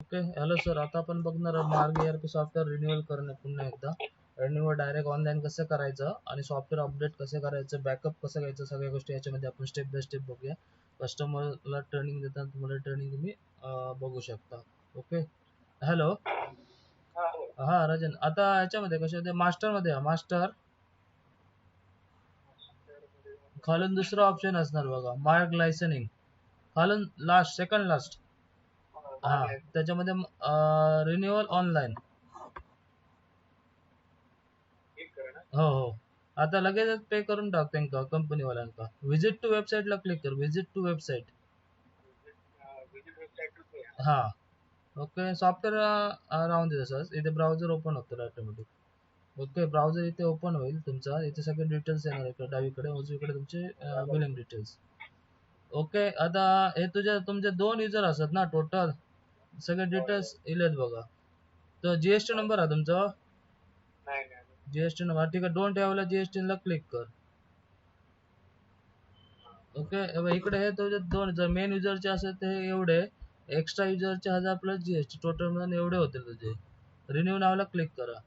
Okay. Hello sir, आता आपण बघणार आहोत मार्ग ERP सॉफ्टवेअर रिन्युअल करणे पुन्हा एकदा. रिन्युअल डायरेक्ट ऑनलाईन कसं करायचं आणि सॉफ्टवेअर अपडेट कसं करायचं, बॅकअप कसं घ्यायचं, सगळ्या गोष्टी याच्यामध्ये आपण स्टेप बाय स्टेप बघूया. कस्टमरला ट्रेनिंग देताना तुम्हाला ट्रेनिंग तुम्ही बघू शकता. ओके. हॅलो. हा राजन, आता याच्यामध्ये कशामध्ये मास्टरमध्ये मास्टर खालून दुसरा ऑप्शन असणार बघा, मार्क लायसनिंग खालून लास्ट सेकंड लास्ट. हा, त्याच्यामध्ये रिन्युअल ऑनलाईन. हो हो. आता लगेच पे करून टाक त्यांका कंपनीवाल्यांका. व्हिजिट टू वेबसाईटला क्लिक कर. Visit to website. हा. ओके. सॉफ्टवेअर राहून दे तसंच. इथे ब्राउझर ओपन होतं ऑटोमॅटिक. ओके. ब्राउझर इथे ओपन होईल तुमचा. इथे सगळे डिटेल्स येणार इकडे डावीकडे उजवीकडे तुमचे बिलिंग डिटेल्स. ओके. आता हे तुमचे 2 युजर असतात ना टोटल. सगळे डिटेल्स इलेत बघा. तर जीएसटी नंबर आहे तुमचा. जीएसटी नंबर ठीक आहे. डोंट ठेवला जीएसटी ला क्लिक कर. ओके. इकडे हे तुझे 2 जर मेन युजरचे असेल ते एवढे, एक्स्ट्रा युजरचे 1000 प्लस जीएसटी टोटल मिळून एवढे होतील तुझे. रिन्यू नावला क्लिक करा.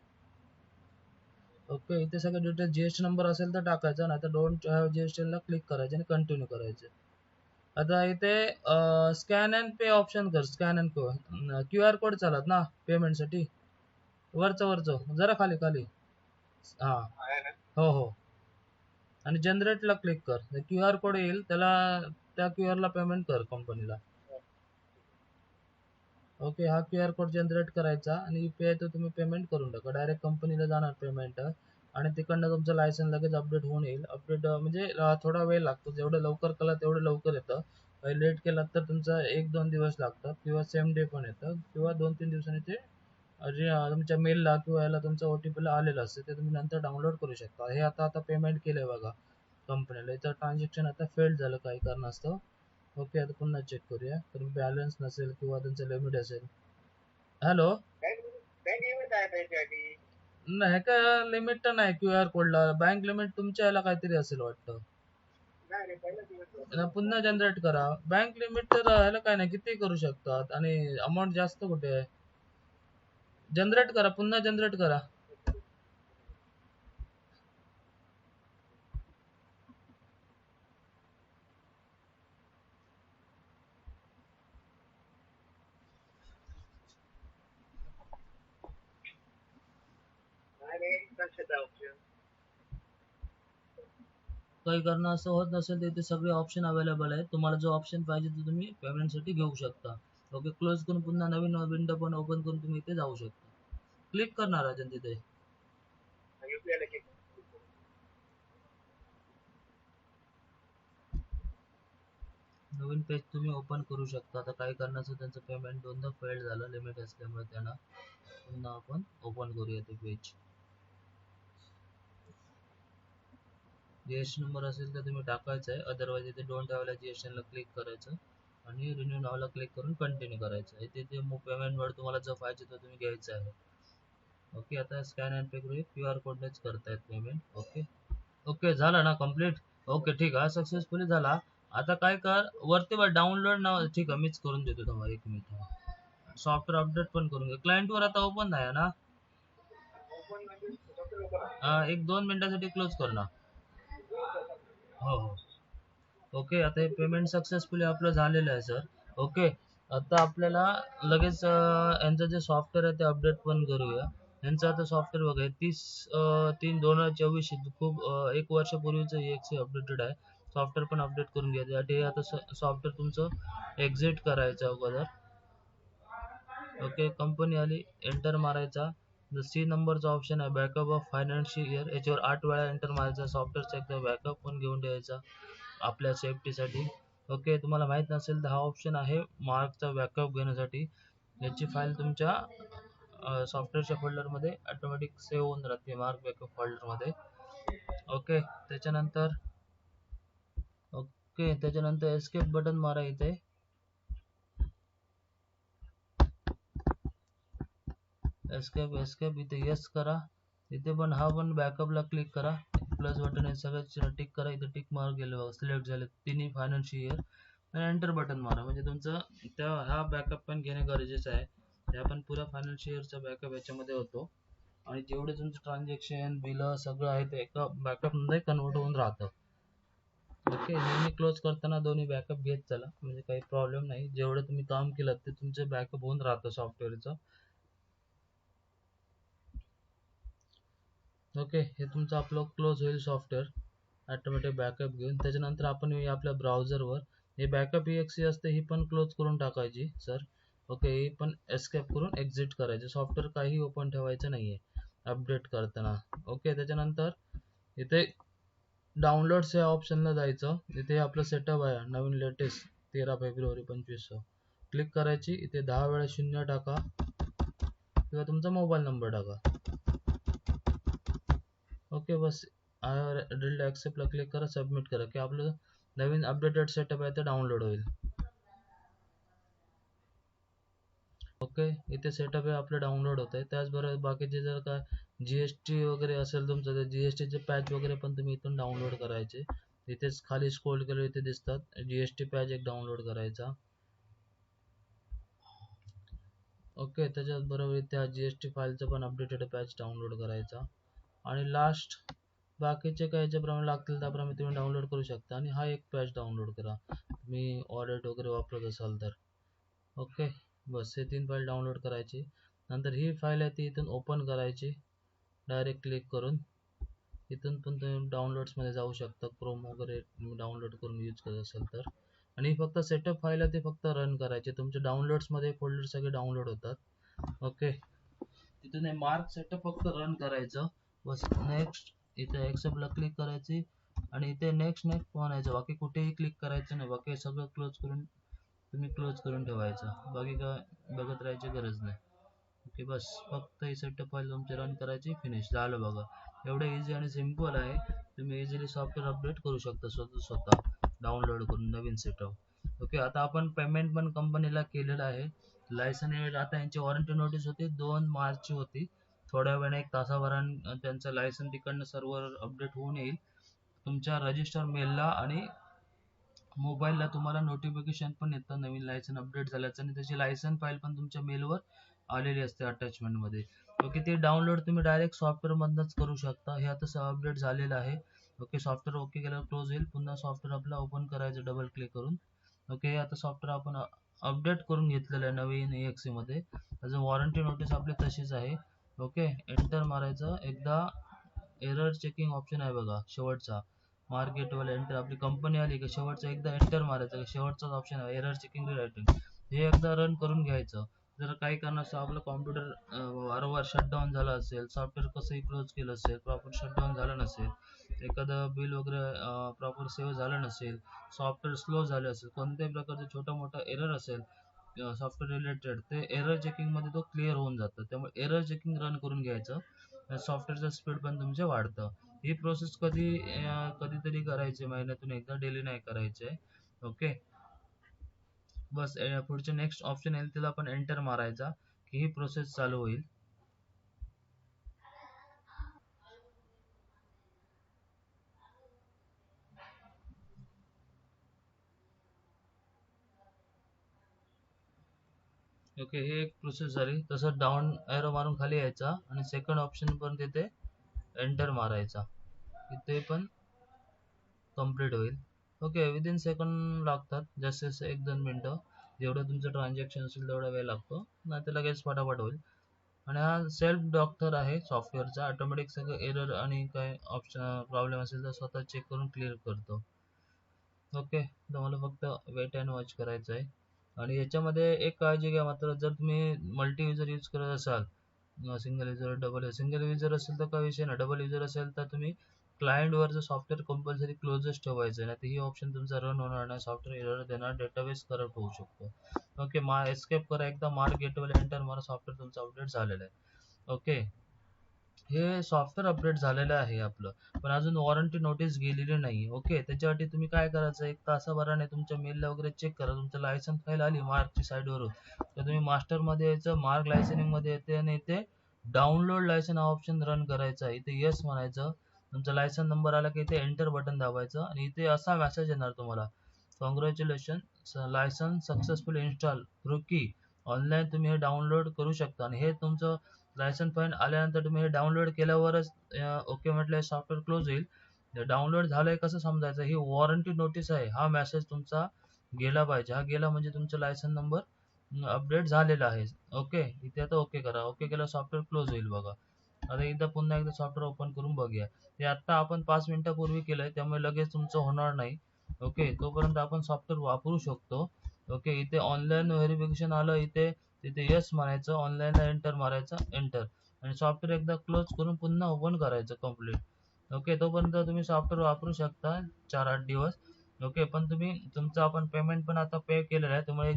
ओके. इथे सगळे डिटेल्स जीएसटी नंबर असेल तर टाकायचा, नाही तर डोंट जीएसटी ला क्लिक करायचे आणि कंटिन्यू करायचे. आता इथे स्कॅन अँड पे ऑप्शन कर. Scan and pay QR code चालत ना पेमेंटसाठी. वरचं जरा खाली खाली. हा. हो हो. आणि जनरेटला क्लिक कर. QR कोड येईल त्याला, त्या QR ला पेमेंट कर कंपनीला. ओके. हा QR कोड जनरेट करायचा आणि UPI तो तुम्ही पेमेंट करून टाका. डायरेक्ट कंपनीला जाणार पेमेंट आणि तिकडनं तुमचं लायसन लगेच अपडेट होऊन येईल. अपडेट म्हणजे थोडा वेळ लागतो. जेवढं लवकर केलं तेवढं लवकर येतं. लेट केलात तर तुमचा 1-2 दिवस लागतात किंवा सेम डे पण येतं किंवा 2-3 दिवसांनी ते तुमच्या मेलला किंवा याला तुमच्या OTPला आलेलं असतं, ते तुम्ही नंतर डाउनलोड करू शकता. हे आता पेमेंट केलंय बघा कंपनीला. याचं ट्रान्झॅक्शन आता फेल्ड झालं काही कारणास्तव. ओके. आता पुन्हा चेक करूया. तर बॅलन्स नसेल किंवा त्यांचं लिमिट असेल. हॅलो. नाही का लिमिट तर नाही QR कोडला. बँक लिमिट तुमच्या याला काहीतरी असेल वाटतं. पुन्हा जनरेट करा. बँक लिमिट तर ह्याला काय नाही, किती करू शकतात आणि अमाऊंट जास्त कुठे आहे. जनरेट करा, पुन्हा जनरेट करा. काही कारण असं होत नसेल तर इथे सगळे ऑप्शन अवेलेबल आहेत. तुम्हाला जो ऑप्शन पाहिजे तो तुम्ही पेमेंटसाठी घेऊ शकता. ओके. क्लोज करून पुन्हा नवीन विंडो पण ओपन करून तुम्ही इथे जाऊ शकता. क्लिक करणार आहे तिथे. नवीन पेज तुम्ही ओपन करू शकता. आता काही कारणाचं त्यांचं पेमेंट 2दा फेल्ड झालं लिमिट असल्यामुळे त्यांना. पुन्हा आपण ओपन करूया ते पेज. जीएसटी नंबर असेल तर तुम्ही टाकायचा आहे, अदरवाईज इथे डोंट हॅव ला जीएसटी ला क्लिक करायचं आणि रिन्यू नावला क्लिक करून कंटिन्यू करायचं. इथे ते पेमेंट वर तुम्हाला जो पाहिजे तो तुम्ही घ्यायचा आहे. ओके. आता स्कॅन अँड पे करूया. QR कोडनेच करतायत पेमेंट. ओके. ओके. झालं ना कम्प्लीट. ओके. ठीक आहे. सक्सेसफुली झाला. आता काय कर, वरती बघ डाउनलोड नाव. ठीक आहे, मीच करून देतो तुम्हाला. 1 मिनिट. सॉफ्टवेअर अपडेट पण करून घ्या. क्लायंट वर आता ओपन आहे ना. 1-2 मिनिटासाठी क्लोज कर ना. हो हो. ओके. आता हे पेमेंट सक्सेसफुली आपलं झालेलं आहे सर. ओके. आता आपल्याला लगेच यांचं जे सॉफ्टवेअर आहे ते अपडेट पण करूया. यांचं आता सॉफ्टवेअर बघा 30/3/2024 खूप 1 वर्षापूर्वीचं EXE अपडेटेड आहे. सॉफ्टवेअर पण अपडेट करून घ्या. त्यासाठी आता सॉफ्टवेअर तुमचं एक्झिट करायचं अगोदर. ओके. कंपनी आली, एंटर मारायचा. सी नंबरचा ऑप्शन आहे बॅकअप ऑफ फायनान्शियल इयर, याच्यावर 8 वेळा एंटर मारायचा. सॉफ्टवेअरचा एकदा बॅकअप पण घेऊन ठेवायचा आपल्या सेफ्टीसाठी. ओके. तुम्हाला माहित नसेल तर हा ऑप्शन आहे मार्कचा बॅकअप घेण्यासाठी. याची फाईल तुमच्या सॉफ्टवेअरच्या फोल्डरमध्ये ऑटोमॅटिक सेव्ह होऊन राहते मार्क बॅकअप फोल्डरमध्ये. ओके. त्याच्यानंतर एस्केप बटन मारा इथे. एस्केप इथे येस करा. इथे पण हा पण बॅकअपला क्लिक करा. प्लस बटन आहे सगळं टिक करा. इथे टिक मार्क गेले बघा, सिलेक्ट झाले तिन्ही फायनान्शियल इयर. आणि एंटर बटन मारा म्हणजे तुमचं हा बॅकअप पण घेणे गरजेचं आहे. ह्या पण पुरा फायनान्शियल इयरचा बॅकअप याच्यामध्ये होतो आणि जेवढे तुमचे ट्रान्झॅक्शन बिल सगळं आहे ते एका बॅकअप मध्ये कन्वर्ट होऊन राहतं. ओके, नेहमी क्लोज करताना दोन्ही बॅकअप घेत चला, म्हणजे काही प्रॉब्लेम नाही. जेवढं तुम्ही काम केलं ते तुमचं बॅकअप होऊन राहतं सॉफ्टवेअरचं. ओके, हे तुमचं आपलं क्लोज होईल सॉफ्टवेअर ऑटोमॅटिक बॅकअप घेऊन. त्याच्यानंतर आपण येऊया आपल्या ब्राउझरवर. हे बॅकअप EXE असते ही पण क्लोज करून टाकायची सर. ओके, ही पण एस्केप करून एक्झिट करायचे. सॉफ्टवेअर काही ओपन ठेवायचं नाहीये अपडेट करताना. ओके, त्याच्यानंतर इथे डाउनलोड्स या ऑप्शनला जायचं. इथे आपलं सेटअप आहे नवीन लेटेस्ट 13 फेब्रुवारी 2500. क्लिक करायची. इथे 10 वेळा 0 टाका किंवा तुमचा मोबाईल नंबर टाका. ओके, बस ड्रिल्ड ॲक्सेप्टला क्लिक करा, सबमिट करा की आपलं नवीन अपडेटेड सेटअप आहे ते डाउनलोड होईल. ओके, इथे सेटअप आहे आपलं डाउनलोड होत आहे. त्याचबरोबर बाकीचे जर का GST वगैरे असेल तुमचं तर GSTचे पॅच वगैरे पण तुम्ही इथून डाउनलोड करायचे. इथेच खाली स्क्रोल केलं इथे दिसतात GST पॅच एक डाउनलोड करायचा. ओके, त्याच्याबरोबर त्या GST फाईलचं पण अपडेटेड पॅच डाउनलोड करायचा. आणि लास्ट बाकीचे काय ज्याप्रमाणे लागतील त्याप्रमाणे तुम्ही डाउनलोड करू शकता. आणि हा एक पॅच डाउनलोड करा तुम्ही ऑडिट वगैरे वापरत असाल तर. ओके, बस हे 3 फाईल डाउनलोड करायची. नंतर ही फाईल आहे ती इथून ओपन करायची डायरेक्ट क्लिक करून. इथून पण तुम्ही डाउनलोड्समध्ये जाऊ शकता, क्रोम वगैरे डाउनलोड करून यूज करत असाल तर. आणि फक्त सेटअप फाईल आहे ते फक्त रन करायचे. तुमचे डाउनलोड्समध्ये फोल्डर सगळे डाउनलोड होतात. ओके, तिथून हे मार्क सेटअप फक्त रन करायचं. बस नेक्स्ट इथे एक्सेप्टला क्लिक करायची आणि इथे नेक्स्ट म्हणायचं. बाकी कुठेही क्लिक करायचं नाही. बाकी सगळं क्लोज करून तुम्ही क्लोज करून ठेवायचं. बाकी काय बघत राहायची गरज नाही. ओके, बस फक्त ही सेटअप फाईल तुमची रन करायची, फिनिश झालं. बघा एवढं इझी आणि सिम्पल आहे. तुम्ही इझिली सॉफ्टवेअर अपडेट करू शकता स्वतः डाउनलोड करून नवीन सेटअप. ओके, आता आपण पेमेंट पण कंपनीला केलेलं आहे. लायसन आता यांची वॉरंटी नोटीस होती 2 मार्चची होती. थोड्या वेळाने 1 तासाभराने त्यांचं लायसन तिकडनं सर्व्हर अपडेट होऊन येईल तुमच्या रजिस्टर मेलला आणि मोबाईलला. तुम्हाला नोटिफिकेशन पण येतं नवीन लायसन अपडेट झाल्याचं आणि त्याची लायसन फाईल पण तुमच्या मेलवर आलेली असते अटॅचमेंटमध्ये. ओके, ते डाउनलोड तुम्ही डायरेक्ट सॉफ्टवेअरमधनंच करू शकता. हे आता अपडेट झालेलं आहे. ओके, सॉफ्टवेअर ओके केल्यावर क्लोज होईल. पुन्हा सॉफ्टवेअर आपला ओपन करायचं डबल क्लिक करून. ओके, हे आता सॉफ्टवेअर आपण अपडेट करून घेतलेलं आहे नवीन EXE मध्ये. त्याचं वॉरंटी नोटीस आपली तशीच आहे. ओके, एंटर मारायचं. एकदा एरर चेकिंग ऑप्शन आहे बघा शेवटचा, मार्केटवाला एंटर आपली कंपनी आली की शेवटचा एकदा एंटर मारायचं. शेवटचाच ऑप्शन आहे एरर चेकिंग रायटिंग. हे एकदा रन करून घ्यायचं. जर काही कारणास्तव आपलं कॉम्प्युटर वारंवार शटडाऊन झाला असेल, सॉफ्टवेअर कसंही क्लोज केलं असेल, प्रॉपर शटडाऊन झालं नसेल, एखादं बिल वगैरे प्रॉपर सेव्ह झालं नसेल, सॉफ्टवेअर स्लो झालं असेल, कोणत्याही प्रकारचं छोटा मोठा एरर असेल सॉफ्टवेअर रिलेटेड, ते एरर चेकिंगमध्ये तो क्लिअर होऊन जातं. त्यामुळे एरर चेकिंग रन करून घ्यायचं. सॉफ्टवेअरचं स्पीड पण तुमचे वाढतं. ही प्रोसेस कधीतरी करायची, महिन्यातून एकदा, डेली नाही करायचे. ओके, बस पुढचे नेक्स्ट ऑप्शन येईल तिला आपण एंटर मारायचा की ही प्रोसेस चालू होईल. ओके, हे एक प्रोसेस झाली. तसं डाऊन एरो मारून खाली यायचा आणि सेकंड ऑप्शन पण तिथे एंटर मारायचा. इथे पण कंप्लीट होईल. ओके, विदिन सेकंड लागतात, जास्त 1-2 मिनटं. जेवढं तुमचं ट्रान्झॅक्शन असेल तेवढा वेळ लागतो, नाही तर लगेच फटाफट होईल. आणि हा सेल्फ डॉक्टर आहे सॉफ्टवेअरचा. ऑटोमॅटिक सगळं एरर आणि काय ऑप्शन प्रॉब्लेम असेल तर स्वतः चेक करून क्लिअर करतो. ओके, तुम्हाला फक्त वेट अँड वॉच करायचं आहे. आणि याच्यामध्ये एक काळजी घ्या मात्र, जर तुम्ही मल्टी युजर यूज करत असाल, सिंगल युजर सिंगल युजर असेल तर काही विषय नाही. डबल युजर असेल तर तुम्ही क्लायंटवरचं सॉफ्टवेअर कंपल्सरी क्लोजच ठेवायचं, नाही तर ही ऑप्शन तुमचा रन होणार नाही, सॉफ्टवेअर एरर देणार, डेटाबेस करप्ट होऊ शकतो. ओके, एस्केप करा, एकदा मार्क गेटवेला एंटर मारा, सॉफ्टवेअर तुमचं अपडेट झालेलं आहे. ओके, हे सॉफ्टवेअर अपडेट झालेलं आहे आपलं, पण अजून वॉरंटी नोटीस गेलेली नाही. ओके, त्याच्यासाठी तुम्ही काय करायचं, 1 तासाभराने तुमच्या मेलला वगैरे चेक करा. तुमचं लायसन फाईल आली मार्कची साईडवरून तर तुम्ही मास्टरमध्ये यायचं, मार्क लायसनिंगमध्ये येते आणि इथे डाउनलोड लायसन हा ऑप्शन रन करायचा आहे. इथे येस म्हणायचं. तुमचा लायसन नंबर आला की इथे एंटर बटन दाबायचं आणि इथे असा मेसेज येणार तुम्हाला, congratulation, license successful install through की ऑनलाईन तुम्ही हे डाउनलोड करू शकता आणि हे तुमचं लायसन फाईन आल्यानंतर तुम्ही हे डाउनलोड केल्यावरच ओके म्हटलं सॉफ्टवेअर क्लोज होईल. डाउनलोड झालंय कसं समजायचं, ही वॉरंटी नोटीस आहे, हा मेसेज तुमचा गेला पाहिजे. हा गेला म्हणजे तुमचा लायसन नंबर अपडेट झालेला आहे. ओके, इथे आता ओके करा. ओके केलं सॉफ्टवेअर क्लोज होईल बघा. आता एकदा पुन्हा एकदा सॉफ्टवेअर ओपन करून बघूया. ते आत्ता आपण 5 मिनिटापूर्वी केलंय त्यामुळे लगेच तुमचं होणार नाही. ओके, तोपर्यंत आपण सॉफ्टवेअर वापरू शकतो. ओके, इथे ऑनलाईन व्हेरिफिकेशन आलं, इथे तिथे येस म्हणायचं, ऑनलाईनला एंटर मारायचं, एंटर, आणि सॉफ्टवेअर एकदा क्लोज करून पुन्हा ओपन करायचं कम्प्लीट. ओके, तोपर्यंत तुम्ही सॉफ्टवेअर वापरू शकता 4-8 दिवस. ओके, पण तुम्ही तुमचं आपण पेमेंट पण आता पे केलेलं आहे, त्यामुळे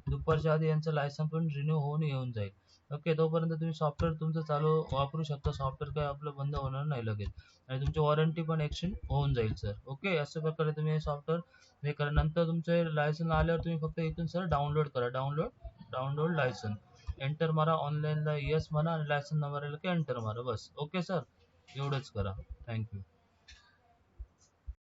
दुपारच्या आधी यांचं लायसन पण रिन्यू होऊन येऊन जाईल. ओके, तोपर्यंत तुम्ही सॉफ्टवेअर तुमचं चालू वापरू शकता. सॉफ्टवेअर काय आपलं बंद होणार नाही लगेच, आणि तुमची वॉरंटी पण एक्सटेंड होऊन जाईल सर. ओके, अशा प्रकारे तुम्ही हे सॉफ्टवेअर हे करा. नंतर तुमचे लायसन आल्यावर तुम्ही फक्त इथून सर डाउनलोड करा. डाउनलोड लायसन, एंटर मारा, ऑनलाईनला येस म्हणा आणि लायसन नंबर आला की एंटर मारा, बस. ओके सर, एवढंच करा. थँक्यू.